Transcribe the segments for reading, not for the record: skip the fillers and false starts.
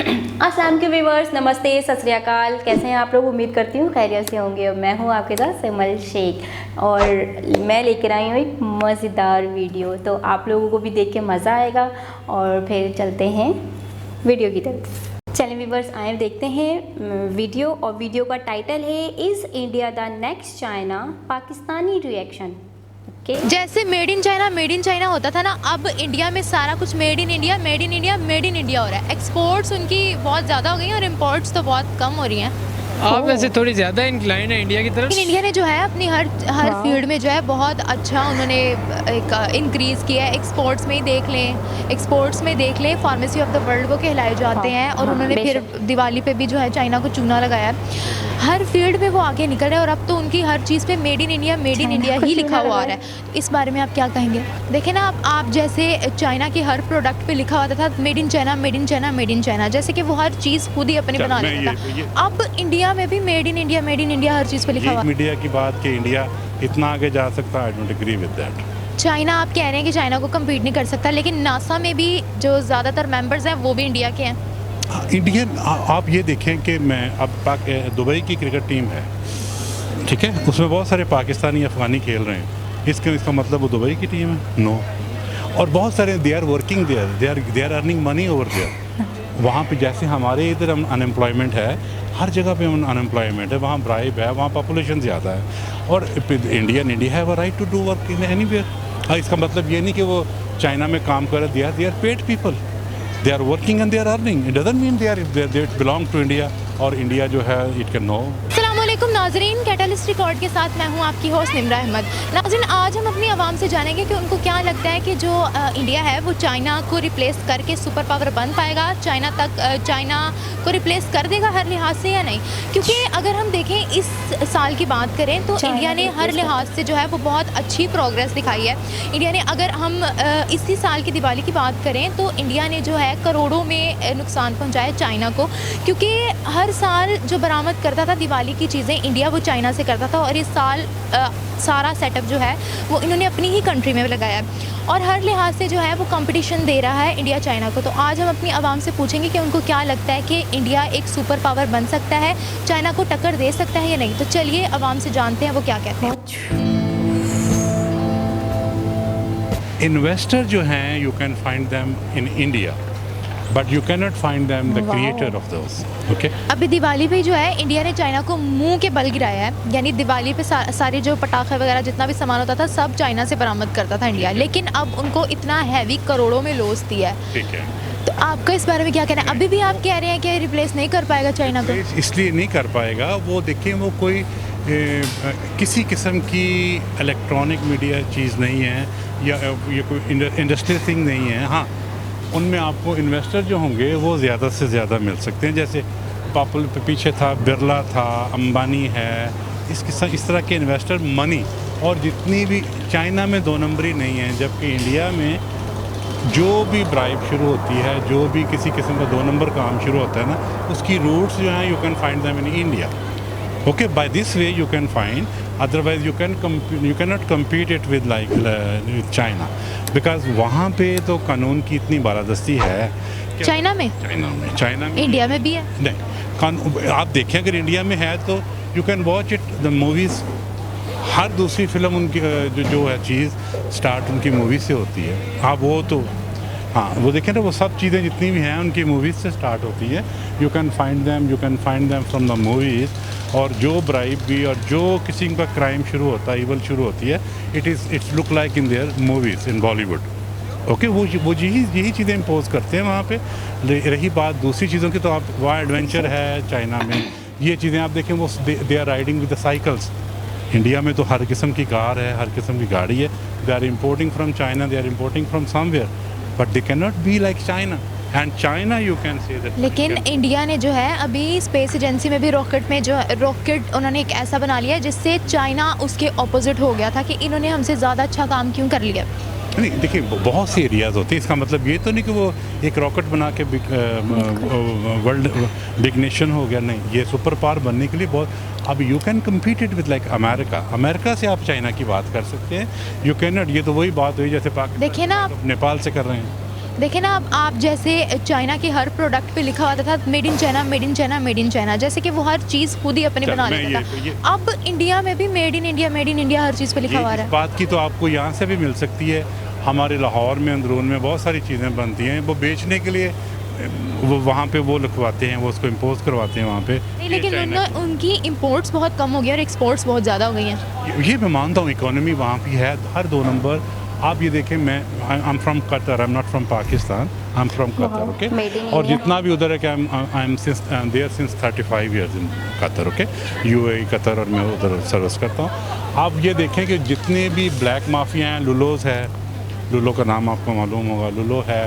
अस्सलाम के व्यूवर्स, नमस्ते, सत श्री अकाल। कैसे हैं आप लोग? उम्मीद करती हूँ खैरियत से होंगे। मैं हूँ आपके साथ सिमल शेख और मैं लेकर आई हूँ एक मज़ेदार वीडियो, तो आप लोगों को भी देख के मज़ा आएगा। और फिर चलते हैं वीडियो की तरफ। चलिए व्यूवर्स, आए देखते हैं वीडियो। और वीडियो का टाइटल है is India the next China, Pakistani reaction. जैसे मेड इन चाइना होता था ना, अब इंडिया में सारा कुछ मेड इन इंडिया हो रहा है। एक्सपोर्ट्स उनकी बहुत ज़्यादा हो गई हैं और इम्पोर्ट्स तो बहुत कम हो रही हैं। आप वैसे थोड़ी ज़्यादा इंक्लाइन है इंडिया की तरफ। लेकिन इंडिया ने जो है अपनी हर फील्ड में जो है बहुत अच्छा उन्होंने एक इंक्रीज़ किया है। एक्सपोर्ट्स में ही देख लें फार्मेसी ऑफ द वर्ल्ड वो कहलाए जाते हैं। और उन्होंने फिर दिवाली पे भी जो है चाइना को चूना लगाया है। हर फील्ड में वो आगे निकल रहे हैं और अब तो उनकी हर चीज़ पे मेड इन इंडिया ही लिखा हुआ आ रहा है। तो इस बारे में आप क्या कहेंगे? देखें ना, आप जैसे चाइना के हर प्रोडक्ट पे लिखा होता था मेड इन चाइना, जैसे कि वो हर चीज़ खुद ही अपनी बना लेता था। अब इंडिया में भी मेड इन इंडिया हर चीज़ पे लिखा हुआ। मीडिया की बात कि इंडिया इतना आगे जा सकता है, I don't agree with that. China, आप कह रहे हैं कि चाइना को कम्पीट नहीं कर सकता, लेकिन नासा में भी जो ज़्यादातर मेंबर्स हैं वो भी इंडिया के हैं। इंडियन आप ये देखें कि मैं अब दुबई की क्रिकेट टीम है, ठीक है, उसमें बहुत सारे पाकिस्तानी अफगानी खेल रहे हैं। इसका मतलब वो दुबई की टीम है? नो। और बहुत सारे they are working there, they are earning money over there. वहाँ पे जैसे हमारे इधर अनएम्प्लॉयमेंट है, हर जगह पे अनएम्प्लॉयमेंट है, वहाँ ब्राइब है, वहाँ पॉपुलेशन ज़्यादा है। और India have a right to do work in anywhere. इसका मतलब ये नहीं कि वो चाइना में काम कर रहे, they are paid people, they are working and they are earning. It doesn't mean they belong to India और इंडिया जो है इट कैन नो। अस्सलामुअलैकुम नाजरीन, कैटलिस्ट रिकॉर्ड के साथ मैं हूं आपकी होस्ट निम्रा अहमद। नाजरीन, आज हम अपनी आवाम से जानेंगे कि उनको क्या लगता है कि जो इंडिया है वो चाइना को रिप्लेस करके सुपर पावर बन पाएगा, चाइना को रिप्लेस कर देगा हर लिहाज से या नहीं। क्योंकि अगर हम देखें इस साल की बात करें तो इंडिया ने हर लिहाज से जो है वो बहुत अच्छी प्रोग्रेस दिखाई है। इंडिया ने, अगर हम इसी साल की दिवाली की बात करें तो इंडिया ने जो है करोड़ों में नुकसान पहुँचाया चाइना को, क्योंकि हर साल जो बरामद करता था दिवाली की चीज़ें इंडिया वो चाइना से करता था। और इस साल सारा सेटअप जो है वो इन्होंने अपनी ही कंट्री में लगाया है और हर लिहाज से जो है वो कंपटीशन दे रहा है इंडिया चाइना को। तो आज हम अपनी आवाम से पूछेंगे कि उनको क्या लगता है कि इंडिया एक सुपर पावर बन सकता है, चाइना को टक्कर दे सकता है या नहीं। तो चलिए आवाम से जानते हैं वो क्या कहते हैं। इन्वेस्टर जो हैं you can find them in India, but you can not find them the creator of those. Okay, अभी दिवाली पे जो है इंडिया ने चाइना को मुंह के बल गिराया है। यानी दिवाली पे सारे जो पटाखे वगैरह जितना भी सामान होता था सब चाइना से बरामद करता था इंडिया, लेकिन अब उनको इतना हैवी करोड़ों में लॉस दिया है। ठीक है, तो आपका इस बारे में क्या कहना है? अभी भी आप कह रहे हैं कि रिप्लेस नहीं कर पाएगा चाइना को? इसलिए नहीं कर पाएगा, वो देखिए वो कोई किसी किस्म की इलेक्ट्रॉनिक मीडिया चीज़ नहीं है या ये कोई इंडस्ट्रियल थिंग नहीं है। हाँ, उनमें आपको इन्वेस्टर जो होंगे वो ज़्यादा से ज़्यादा मिल सकते हैं। जैसे पीछे था बिरला था, अंबानी है, इस तरह के इन्वेस्टर मनी। और जितनी भी चाइना में दो नंबरी नहीं है, जबकि इंडिया में जो भी ब्राइब शुरू होती है, जो भी किसी किस्म का दो नंबर काम शुरू होता है ना, उसकी रूट्स जो हैं you can find them in India. Okay, by this way you can find, otherwise you can not compete it with like China, because वहाँ पे तो कानून की इतनी बालादस्ती है। चाइना में इंडिया में भी है नहीं, आप देखें अगर इंडिया में है तो you can watch it the movies. हर दूसरी फिल्म उनकी जो है चीज़ स्टार्ट उनकी मूवी से होती है। हाँ, वो तो हाँ, वो देखें ना, वो सब चीज़ें जितनी भी हैं उनकी मूवीज़ से स्टार्ट होती है। You can find them from the movies. और जो ब्राइब भी और जो किसी का क्राइम शुरू होता है, इवल शुरू होती है, it's look like in their movies in Bollywood. Okay, वो यही चीज़ें इम्पोज करते हैं वहाँ पे। रही बात दूसरी चीज़ों की, तो आप वहाँ एडवेंचर है चाइना में, ये चीज़ें आप देखें वो they are riding with the cycles. India में तो हर किस्म की कार है, हर किस्म की गाड़ी है। They are importing from China, they are importing from somewhere, but they can not be like China. And China you can say that. लेकिन इंडिया ने जो है अभी स्पेस एजेंसी में भी रॉकेट उन्होंने एक ऐसा बना लिया है जिससे चाइना उसके ऑपोजिट हो गया था कि इन्होंने हमसे ज़्यादा अच्छा काम क्यों कर लिया। नहीं, देखिए बहुत सी एरियाज़ होती है, इसका मतलब ये तो नहीं कि वो एक रॉकेट बना के वर्ल्ड बिग नेशन हो गया। नहीं, ये सुपर पावर बनने के लिए बहुत अब you can compete it with like America से आप चाइना की बात कर सकते हैं, यू कैन नॉट। ये तो वही बात हुई जैसे पाकिस्तान देखिए ना, नेपाल से कर रहे हैं। देखिए ना, अब आप जैसे चाइना के हर प्रोडक्ट पे लिखा होता था made in China, made in China, made in China, जैसे कि वो हर चीज़ खुद ही अपनी चल, बना मैं लेता ये- था। अब इंडिया में भी made in India, made in India हर चीज़ पे लिखा हुआ इस है। बात की तो आपको यहाँ से भी मिल सकती है। हमारे लाहौर में अंदरून में बहुत सारी चीज़ें बनती हैं, वो बेचने के लिए वो वहाँ पे वो लिखवाते हैं, वो उसको इम्पोज करवाते हैं वहाँ पे। नहीं, ये लेकिन चाइना उनकी इंपोर्ट्स बहुत कम हो गई और एक्सपोर्ट्स बहुत ज़्यादा हो गई हैं। ये मैं मानता हूँ, इकोनॉमी वहाँ की है हर 2 नंबर। आप ये देखें, मैं I am from Qatar, I am not from Pakistan, I am from Qatar, okay. Made in और India. जितना भी उधर है कि I am there since 35 years in Qatar, okay. UAE Qatar, और मैं उधर सर्विस करता हूँ। आप ये देखें कि जितने भी ब्लैक माफिया हैं, लुलोज है, लुलो का नाम आपको मालूम होगा, लुलो है,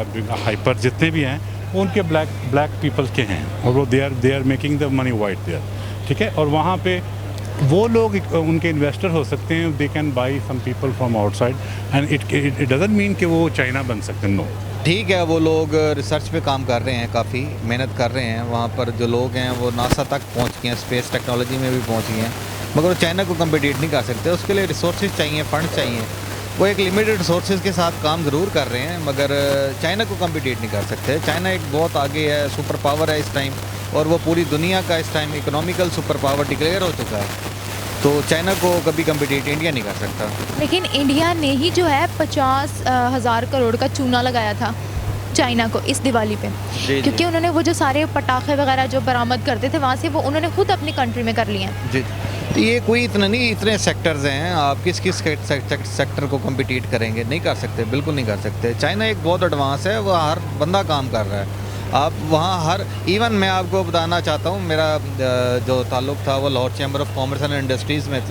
हाइपर, जितने भी हैं वो उनके ब्लैक पीपल के हैं, और वो they are making the money white there, ठीक है। और वहाँ पे वो लोग उनके इन्वेस्टर हो सकते हैं, they can buy some people from outside, and it doesn't mean कि वो चाइना बन सकते हैं, नो। ठीक है, वो लोग रिसर्च पे काम कर रहे हैं, काफ़ी मेहनत कर रहे हैं। वहाँ पर जो लोग हैं वो नासा तक पहुँच गए हैं, स्पेस टेक्नोलॉजी में भी पहुँच गए हैं, मगर वो चाइना को कम्पिटिट नहीं कर सकते। उसके लिए रिसोर्सेज चाहिए, फंड चाहिए। वो एक लिमिटेड रिसोर्सेज के साथ काम ज़रूर कर रहे हैं, मगर चाइना को कम्पिटिट नहीं कर सकते। चाइना एक बहुत आगे है, सुपर पावर है इस टाइम, और वो पूरी दुनिया का इस time economical super power declare हो चुका है। तो चाइना को कभी कम्पिटिट इंडिया नहीं कर सकता। लेकिन इंडिया ने ही जो है 50,000 करोड़ का चूना लगाया था चाइना को इस दिवाली पे, जी। क्योंकि उन्होंने वो जो सारे पटाखे वगैरह जो बरामद करते थे वहाँ से, वो उन्होंने खुद अपनी कंट्री में कर लिए हैं। जी, तो ये कोई इतना नहीं, इतने सेक्टर्स हैं, आप किस किस सेक्टर को कम्पिटिट करेंगे? नहीं कर सकते, बिल्कुल नहीं कर सकते। चाइना एक बहुत एडवांस है, वह हर बंदा काम कर रहा है। आप वहाँ हर इवन मैं आपको बताना चाहता हूँ, मेरा जो ताल्लुक़ था वो Lahore chamber of commerce and industries में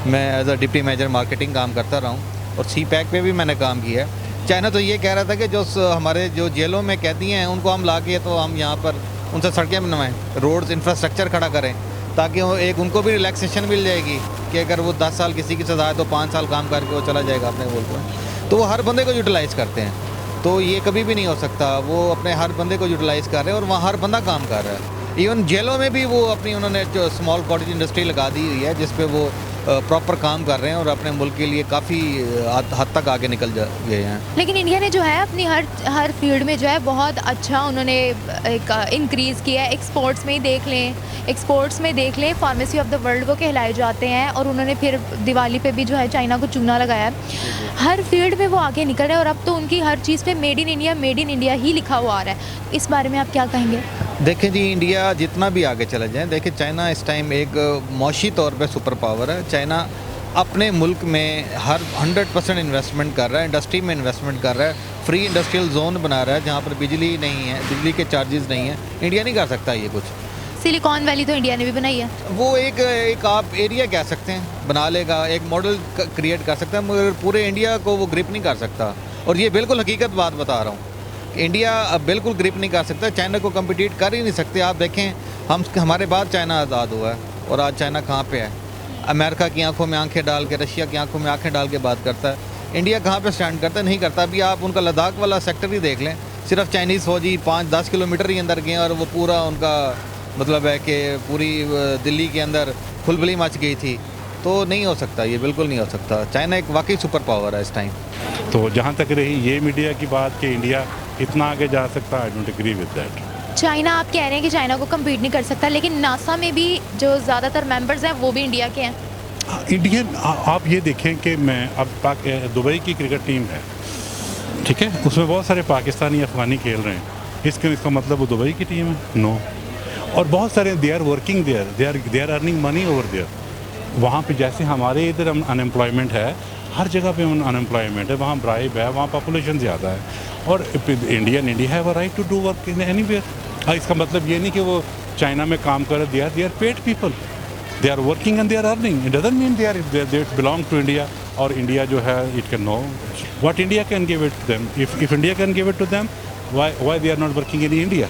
मैं as a deputy manager marketing काम करता रहा हूँ, और सी पैक पे भी मैंने काम किया है। चाइना तो ये कह रहा था कि जो हमारे जो जेलों में कैदी हैं उनको हम ला के तो हम यहाँ पर उनसे सड़कें बनवाएँ, रोड्स इंफ्रास्ट्रक्चर खड़ा करें, ताकि वो एक उनको भी रिलैक्सेशन मिल जाएगी कि अगर वो 10 साल किसी की सज़ा है तो 5 साल काम करके वो चला जाएगा अपने मुल्क में। तो वो हर बंदे को यूटिलाइज़ करते हैं, तो ये कभी भी नहीं हो सकता। वो अपने हर बंदे को यूटिलाइज़ कर रहे हैं, और वहाँ हर बंदा काम कर रहा है। इवन जेलों में भी वो अपनी उन्होंने जो स्मॉल कॉटेज इंडस्ट्री लगा दी हुई है, जिस पे वो प्रॉपर काम कर रहे हैं और अपने मुल्क के लिए काफ़ी हद तक आगे निकल गए हैं। लेकिन इंडिया ने जो है अपनी हर फील्ड में जो है बहुत अच्छा उन्होंने एक इंक्रीज़ किया है। एक्सपोर्ट्स में ही देख लें, फार्मेसी ऑफ द वर्ल्ड वो कहलाए जाते हैं, और उन्होंने फिर दिवाली पे भी जो है चाइना को चूना लगाया है। हर फील्ड में वो आगे निकल रहे हैं, और अब तो उनकी हर चीज़ पे मेड इन इंडिया ही लिखा हुआ आ रहा है। इस बारे में आप क्या कहेंगे? देखें जी, इंडिया जितना भी आगे चला जाए, देखिए चाइना इस टाइम एक मौशी तौर पे सुपर पावर है। चाइना अपने मुल्क में हर 100% इन्वेस्टमेंट कर रहा है, इंडस्ट्री में इन्वेस्टमेंट कर रहा है, फ्री इंडस्ट्रियल जोन बना रहा है जहाँ पर बिजली नहीं है, बिजली के चार्जेस नहीं है। इंडिया नहीं कर सकता ये कुछ। सिलिकॉन वैली तो इंडिया ने भी बनाई है। वो एक आप एरिया कह सकते हैं, बना लेगा, एक मॉडल क्रिएट कर सकता है, मगर पूरे इंडिया को वो ग्रिप नहीं कर सकता। और ये बिल्कुल हकीकत बात बता रहा हूँ, इंडिया अब बिल्कुल ग्रिप नहीं कर सकता, चाइना को कम्पिटिट कर ही नहीं सकते। आप देखें, हमारे बाद चाइना आज़ाद हुआ है, और आज चाइना कहाँ पे है? अमेरिका की आंखों में आंखें डाल के, रशिया की आंखों में आंखें डाल के बात करता है। इंडिया कहाँ पे स्टैंड करता है? नहीं करता। अभी आप उनका लद्दाख वाला सेक्टर ही देख लें, सिर्फ चाइनीज़ फौजी 5-10 किलोमीटर ही अंदर गए, और वो पूरा उनका मतलब है कि पूरी दिल्ली के अंदर खुलबली मच गई थी। तो नहीं हो सकता, ये बिल्कुल नहीं हो सकता। चाइना एक वाकई सुपर पावर है इस टाइम। तो जहाँ तक रही ये मीडिया की बात कि इंडिया इतना आगे जा सकता है, I don't agree with that. China, आप कह रहे हैं कि चाइना को कम्पीट नहीं कर सकता, लेकिन नासा में भी जो ज़्यादातर मेंबर्स हैं वो भी इंडिया के हैं। इंडियन आप ये देखें कि मैं अब दुबई की क्रिकेट टीम है, ठीक है, उसमें बहुत सारे पाकिस्तानी अफगानी खेल रहे हैं। इसका मतलब वो दुबई की टीम है? नो। और बहुत सारे they are working there, they are earning money over there. वहाँ पे जैसे हमारे इधर अनएम्प्लॉयमेंट है, हर जगह पे अनएम्प्लॉयमेंट है, वहाँ ब्राइब है, वहाँ पॉपुलेशन ज़्यादा है, और India have a right to do work in anywhere. इसका मतलब ये नहीं कि वो चाइना में काम कर रहे, they are paid people, they are working and they are earning. It doesn't mean they belong to India, और इंडिया जो है it can no what India can give it to them. If India can give it to them, why they are not working in India?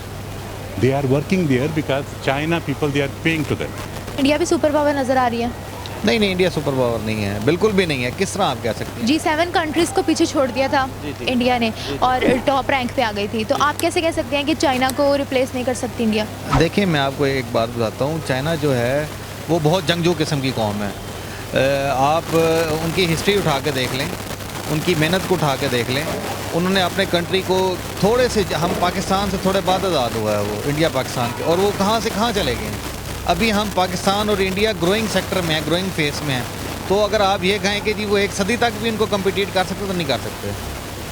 They are working there because China people they are paying to them. India भी super power नज़र आ रही है? नहीं, India super power नहीं है, बिल्कुल भी नहीं है। किस तरह आप कह सकते हैं? G7 कंट्रीज़ को पीछे छोड़ दिया था इंडिया ने, और टॉप रैंक पे आ गई थी। तो आप कैसे कह सकते हैं कि चाइना को रिप्लेस नहीं कर सकती इंडिया? देखिए, मैं आपको एक बात बताता हूँ, चाइना जो है वो बहुत जंगजू किस्म की कौम है। आप उनकी हिस्ट्री उठा के देख लें, उनकी मेहनत को उठा के देख लें, उन्होंने अपने कंट्री को थोड़े से, हम पाकिस्तान से थोड़े बाद आज़ाद हुआ है वो इंडिया पाकिस्तान के, और वो कहाँ से कहाँ चले गए हैं। अभी हम पाकिस्तान और इंडिया ग्रोइंग सेक्टर में है, ग्रोइंग फेस में है। तो अगर आप ये कहें कि जी वो 1 सदी तक भी इनको कम्पिटिट कर सकते तो नहीं कर सकते,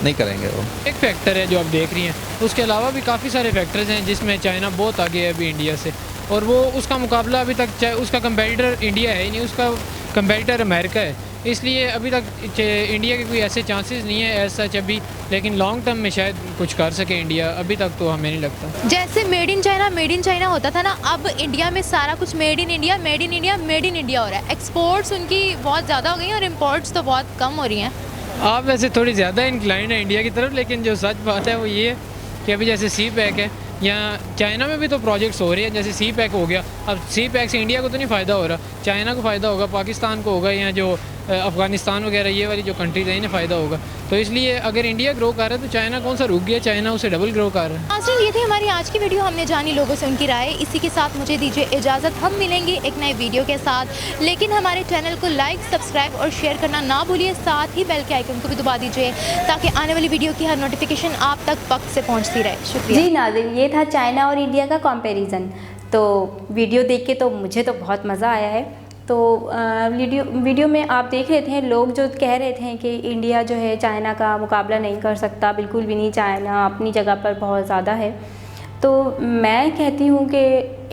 नहीं करेंगे वो। एक फैक्टर है जो आप देख रही हैं, उसके अलावा भी काफ़ी सारे फैक्टर्स हैं जिसमें चाइना बहुत आगे है अभी इंडिया से, और वो उसका मुकाबला अभी तक, उसका कंपेटिटर इंडिया है ही नहीं, उसका कंपेटिटर अमेरिका है। इसलिए अभी तक इंडिया के कोई ऐसे चांसेस नहीं है एज सच अभी, लेकिन लॉन्ग टर्म में शायद कुछ कर सके इंडिया, अभी तक तो हमें नहीं लगता। जैसे मेड इन चाइना होता था ना, अब इंडिया में सारा कुछ मेड इन इंडिया हो रहा है। एक्सपोर्ट्स उनकी बहुत ज़्यादा हो गई हैं और इम्पोर्ट्स तो बहुत कम हो रही हैं। आप वैसे थोड़ी ज़्यादा इंक्लाइन है इंडिया की तरफ, लेकिन जो सच बात है वो ये है कि अभी जैसे सी पैक है, या चाइना में भी तो प्रोजेक्ट्स हो रहे हैं, जैसे सी पैक हो गया। अब सी पैक से इंडिया को तो नहीं फ़ायदा हो रहा, चाइना को फ़ायदा होगा, पाकिस्तान को होगा, या जो अफ़गानिस्तान वगैरह ये वाली जो कंट्रीज हैं इन्हें फ़ायदा होगा। तो इसलिए अगर इंडिया ग्रो कर रहा है तो चाइना कौन सा रुक गया, चाइना उसे डबल ग्रो कर रहा है। नाज़रीन, ये थी हमारी आज की वीडियो, हमने जानी लोगों से उनकी राय। इसी के साथ मुझे दीजिए इजाज़त, हम मिलेंगे एक नए वीडियो के साथ। लेकिन हमारे चैनल को लाइक, सब्सक्राइब और शेयर करना ना भूलिए, साथ ही बेल के आइकन को भी दबा दीजिए ताकि आने वाली वीडियो की हर नोटिफिकेशन आप तक वक्त से पहुँचती रहे। शुक्रिया जी नाज़रीन, ये था चाइना और इंडिया का कंपैरिजन। तो वीडियो देख के तो मुझे तो बहुत मज़ा आया है। तो वीडियो में आप देख रहे थे लोग जो कह रहे थे कि इंडिया जो है चाइना का मुकाबला नहीं कर सकता, बिल्कुल भी नहीं, चाइना अपनी जगह पर बहुत ज़्यादा है। तो मैं कहती हूँ कि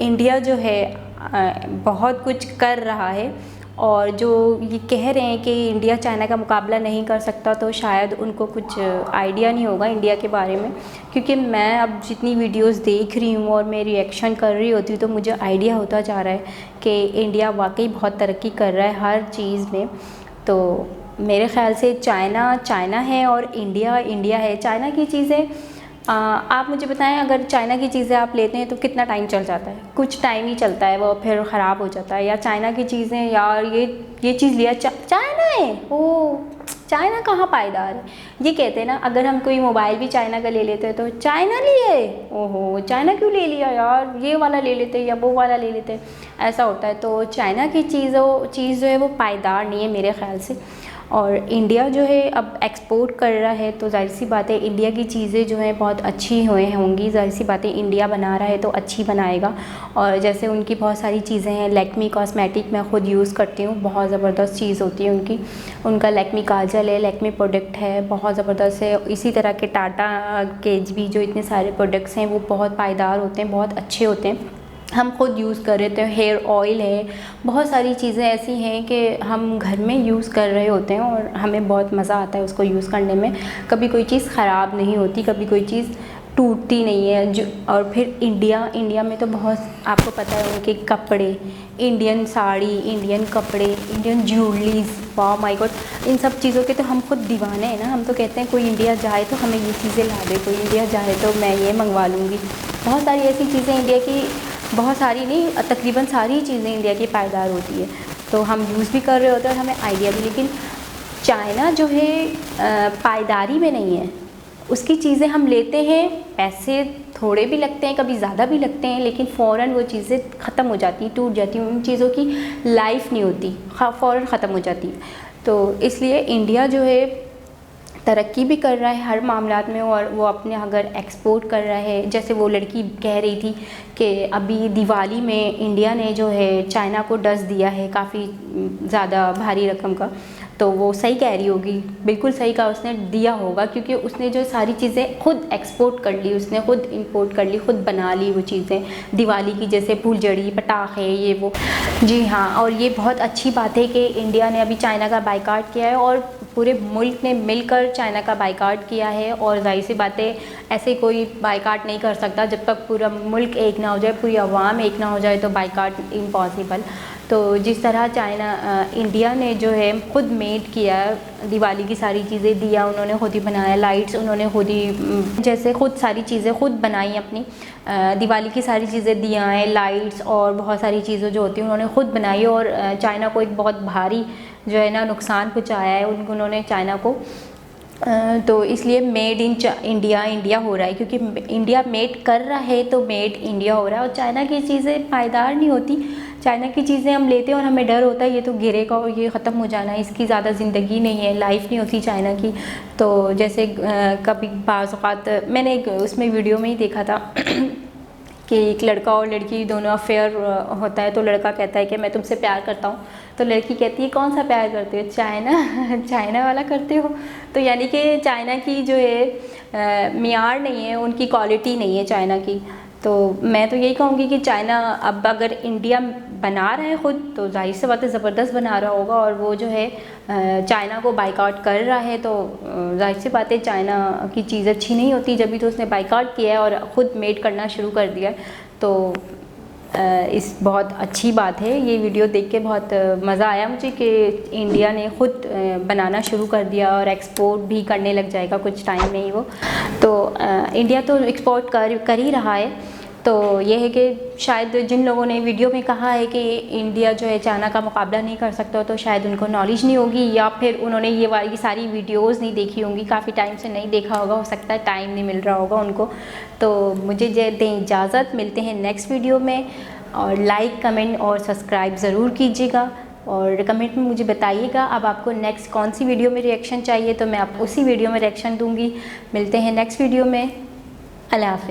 इंडिया जो है बहुत कुछ कर रहा है, और जो ये कह रहे हैं कि इंडिया चाइना का मुकाबला नहीं कर सकता, तो शायद उनको कुछ आइडिया नहीं होगा इंडिया के बारे में। क्योंकि मैं अब जितनी वीडियोस देख रही हूँ और मैं रिएक्शन कर रही होती हूँ तो मुझे आइडिया होता जा रहा है कि इंडिया वाकई बहुत तरक्की कर रहा है हर चीज़ में। तो मेरे ख़्याल से चाइना है और इंडिया है। चाइना की चीज़ें आप मुझे बताएं, अगर चाइना की चीज़ें आप लेते हैं तो कितना टाइम चल जाता है? कुछ टाइम ही चलता है, वो फिर ख़राब हो जाता है। या चाइना की चीज़ें, यार ये चीज़ लिया चाइना है, ओ चाइना कहाँ पायदार है। ये कहते हैं ना, अगर हम कोई मोबाइल भी चाइना का ले लेते हैं तो चाइना लिए, ओहो चाइना क्यों ले लिया यार, ये वाला ले लेते या वो वाला ले लेते, ऐसा होता है। तो चाइना की चीज़ जो है वो पायदार नहीं है मेरे ख़्याल से। और इंडिया जो है अब एक्सपोर्ट कर रहा है, तो जाहिर सी बात है इंडिया की चीज़ें जो हैं बहुत अच्छी होंगी। जाहिर सी बात है इंडिया बना रहा है तो अच्छी बनाएगा। और जैसे उनकी बहुत सारी चीज़ें हैं, लैक्मी कॉस्मेटिक मैं ख़ुद यूज़ करती हूँ, बहुत ज़बरदस्त चीज़ होती है उनका लैक्मी काजल है, लैक्मी प्रोडक्ट है, बहुत ज़बरदस्त है। इसी तरह के टाटा के भी जो इतने सारे प्रोडक्ट्स हैं वो बहुत पायदार होते हैं, बहुत अच्छे होते हैं, हम खुद यूज़ कर रहे थे। हेयर ऑयल है, बहुत सारी चीज़ें ऐसी हैं कि हम घर में यूज़ कर रहे होते हैं और हमें बहुत मज़ा आता है उसको यूज़ करने में। कभी कोई चीज़ ख़राब नहीं होती, कभी कोई चीज़ टूटती नहीं है। जो और फिर इंडिया में तो बहुत, आपको पता है उनके कपड़े, इंडियन साड़ी, इंडियन कपड़े, इंडियन ज्वेलरीज, वाह माय गॉड, इन सब चीज़ों के तो हम खुद दीवाने हैं ना। हम तो कहते हैं कोई इंडिया जाए तो हमें ये चीज़ें ला दे, कोई इंडिया जाए तो मैं ये मंगवा लूँगी। बहुत सारी ऐसी चीज़ें इंडिया की, बहुत सारी नहीं, तकरीबन सारी चीज़ें इंडिया की पायदार होती है, तो हम यूज़ भी कर रहे होते हैं और हमें आइडिया भी। लेकिन चाइना जो है पायदारी में नहीं है, उसकी चीज़ें हम लेते हैं, पैसे थोड़े भी लगते हैं, कभी ज़्यादा भी लगते हैं, लेकिन फ़ौरन वो चीज़ें ख़त्म हो जाती, टूट जाती, उन चीज़ों की लाइफ नहीं होती, फ़ौरन ख़त्म हो जाती। तो इसलिए इंडिया जो है तरक्की भी कर रहा है हर मामलात में, और वो अपने अगर एक्सपोर्ट कर रहा है, जैसे वो लड़की कह रही थी कि अभी दिवाली में इंडिया ने जो है चाइना को डस दिया है काफ़ी ज़्यादा भारी रकम का, तो वो सही कह रही होगी, बिल्कुल सही कहा उसने, दिया होगा, क्योंकि उसने जो सारी चीज़ें खुद एक्सपोर्ट कर ली, उसने खुद इंपोर्ट कर ली, खुद बना ली वो चीज़ें दिवाली की, जैसे फुलझड़ी, पटाखे, ये वो। जी हाँ, और ये बहुत अच्छी बात है कि इंडिया ने अभी चाइना का बायकॉट किया है और पूरे मुल्क ने मिलकर चाइना का बायकॉट किया है। और जाहिर सी बात है ऐसे कोई बायकॉट नहीं कर सकता जब तक पूरा मुल्क एक ना हो जाए, पूरी आवाम एक ना हो जाए, तो बायकॉट इम्पॉसिबल। तो जिस तरह इंडिया ने जो है खुद मेड किया दिवाली की सारी चीज़ें, दिया उन्होंने खुद ही बनाया, लाइट्स उन्होंने खुद ही, जैसे खुद सारी चीज़ें खुद बनाई अपनी, दिवाली की सारी चीज़ें, दियाएँ, लाइट्स और बहुत सारी चीज़ें जो होती हैं उन्होंने खुद बनाई। और चाइना को एक बहुत भारी जो है ना नुकसान पहुँचाया है उन्होंने चाइना को। तो इसलिए मेड इन इंडिया हो रहा है, क्योंकि इंडिया मेड कर रहा है तो मेड इंडिया हो रहा है। और चाइना की चीज़ें पायदार नहीं होती, चाइना की चीज़ें हम लेते हैं और हमें डर होता है ये तो गिरेगा और ये ख़त्म हो जाना है, इसकी ज़्यादा ज़िंदगी नहीं है, लाइफ नहीं होती चाइना की। तो जैसे कभी बाज़ औक़ात मैंने एक उसमें वीडियो में ही देखा था कि एक लड़का और लड़की दोनों अफेयर होता है, तो लड़का कहता है कि मैं तुमसे प्यार करता हूँ, तो लड़की कहती है कौन सा प्यार करते हो, चाइना वाला करते हो। तो यानी कि चाइना की जो है मियार नहीं है, उनकी क्वालिटी नहीं है चाइना की। तो मैं तो यही कहूँगी कि चाइना अब अगर इंडिया बना रहा है ख़ुद, तो जाहिर सी बात है ज़बरदस्त बना रहा होगा, और वो जो है चाइना को बाइकआउट कर रहा है, तो जाहिर सी बात है चाइना की चीज़ अच्छी नहीं होती, जब भी तो उसने बाइकआउट किया है और ख़ुद मेड करना शुरू कर दिया है। तो इस बहुत अच्छी बात है, ये वीडियो देख के बहुत मज़ा आया मुझे कि इंडिया ने ख़ुद बनाना शुरू कर दिया और एक्सपोर्ट भी करने लग जाएगा कुछ टाइम में ही वो। तो इंडिया तो एक्सपोर्ट कर ही रहा है। तो ये है कि शायद जिन लोगों ने वीडियो में कहा है कि इंडिया जो है चाइना का मुकाबला नहीं कर सकता, तो शायद उनको नॉलेज नहीं होगी, या फिर उन्होंने ये वाली सारी वीडियोस नहीं देखी होंगी, काफ़ी टाइम से नहीं देखा होगा, हो सकता है टाइम नहीं मिल रहा होगा उनको। तो मुझे दें इजाज़त, मिलते हैं नेक्स्ट वीडियो में, और लाइक कमेंट और सब्सक्राइब ज़रूर कीजिएगा, और कमेंट में मुझे बताइएगा अब आपको नेक्स्ट कौन सी वीडियो में रिएक्शन चाहिए, तो मैं आप उसी वीडियो में रिएक्शन दूँगी। मिलते हैं नेक्स्ट वीडियो में, अल्लाह हाफ़िज़।